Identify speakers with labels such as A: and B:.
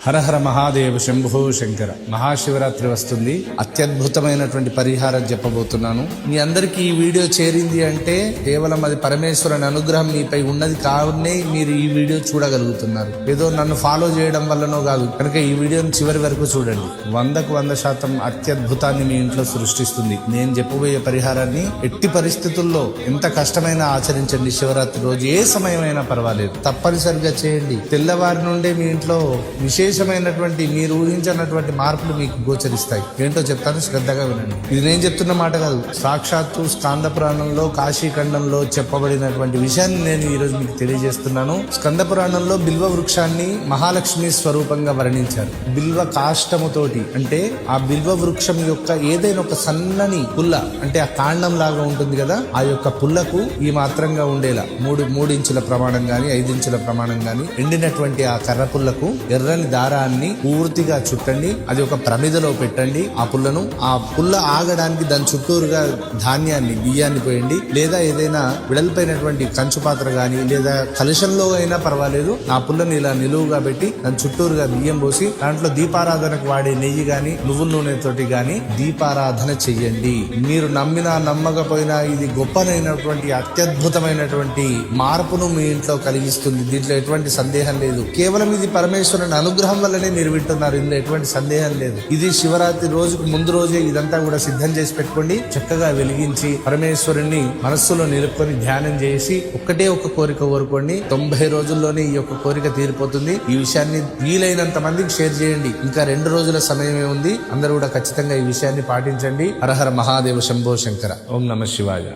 A: హర హర మహాదేవ శంభో శంకర. మహాశివరాత్రి వస్తుంది. అత్యద్భుతమైనటువంటి పరిహారం చెప్పబోతున్నాను. మీ అందరికీ ఈ వీడియో చేరింది అంటే కేవలం అది పరమేశ్వరుని అనుగ్రహం మీపై ఉన్నది కావునే మీరు ఈ వీడియో చూడగలుగుతున్నారు. ఏదో నన్ను ఫాలో చేయడం వల్లనో కాదు. కనుక ఈ వీడియోని చివరి వరకు చూడండి. 100% అత్యద్భుతాన్ని మీ ఇంట్లో సృష్టిస్తుంది. నేను చెప్పబోయే పరిహారాన్ని ఎట్టి పరిస్థితుల్లో ఎంత కష్టమైనా ఆచరించండి. శివరాత్రి రోజు ఏ సమయమైనా పర్వాలేదు, తప్పనిసరిగా చేయండి. తెల్లవారి నుండే మీ ఇంట్లో విశేషమైనటువంటి మీరు ఊహించినటువంటి మార్పులు మీకు గోచరిస్తాయి. ఏంటో చెప్తాను, శ్రద్ధగా వినండి. ఇది నేను చెప్తున్న మాట కాదు, సాక్షాత్తు స్కంద పురాణంలో కాశీఖండంలో చెప్పబడినటువంటి విషయాన్ని నేను ఈ రోజు మీకు తెలియజేస్తున్నాను. స్కంద పురాణంలో బిల్వ వృక్షాన్ని మహాలక్ష్మి స్వరూపంగా వర్ణించారు. బిల్వ కాష్టముతోటి, అంటే ఆ బిల్వ వృక్షం యొక్క ఏదైనా ఒక సన్నని పుల్ల, అంటే ఆ కాండం లాగా ఉంటుంది కదా, ఆ యొక్క పుల్లకు ఈ మాత్రంగా ఉండేలా 3 ఇంచుల ప్రమాణం గాని 5 ఇంచుల ప్రమాణం గాని ఎండినటువంటి ఆ కర్ర పుల్లకు ఎర్రని దారాన్ని పూర్తిగా చుట్టండి. అది ఒక ప్రమిదలో పెట్టండి. ఆ పుల్లను, ఆ పుల్ల ఆగడానికి దాని చుట్టూరుగా ధాన్యాన్ని, బియ్యాన్ని పోయండి. లేదా ఏదైనా విడల్పైనటువంటి కంచు పాత్ర గాని లేదా కలశంలో అయినా పర్వాలేదు. ఆ పుల్లని ఇలా నిలువుగా పెట్టి దాని చుట్టూరుగా బియ్యం పోసి దాంట్లో దీపారాధనకు వాడే నెయ్యి గాని నువ్వుల నూనెతోటి గాని దీపారాధన చెయ్యండి. మీరు నమ్మినా నమ్మకపోయినా ఇది గొప్పనైనటువంటి అత్యద్భుతమైనటువంటి మార్పును మీ ఇంట్లో కలిగిస్తుంది. దీంట్లో ఎటువంటి సందేహం లేదు. కేవలం ఇది పరమేశ్వరుని అనుగ్రహం వల్లనే మీరు వింటున్నారు. ఇందులో ఎటువంటి సందేహం లేదు. ఇది శివరాత్రి రోజుకు ముందు రోజే ఇదంతా కూడా సిద్ధం చేసి పెట్టుకోండి. చక్కగా వెలిగించి పరమేశ్వరుణ్ణి మనస్సులో నిలుపుకొని ధ్యానం చేసి ఒక్కటే ఒక కోరిక కోరుకోండి. 90 రోజుల్లోనే ఈ యొక్క కోరిక తీరిపోతుంది. ఈ విషయాన్ని వీలైనంత మందికి షేర్ చేయండి. ఇంకా 2 రోజుల సమయమే ఉంది. అందరూ కూడా ఖచ్చితంగా ఈ విషయాన్ని పాటించండి. హర హర మహాదేవ శంభో శంకర. ఓం నమః శివాయ.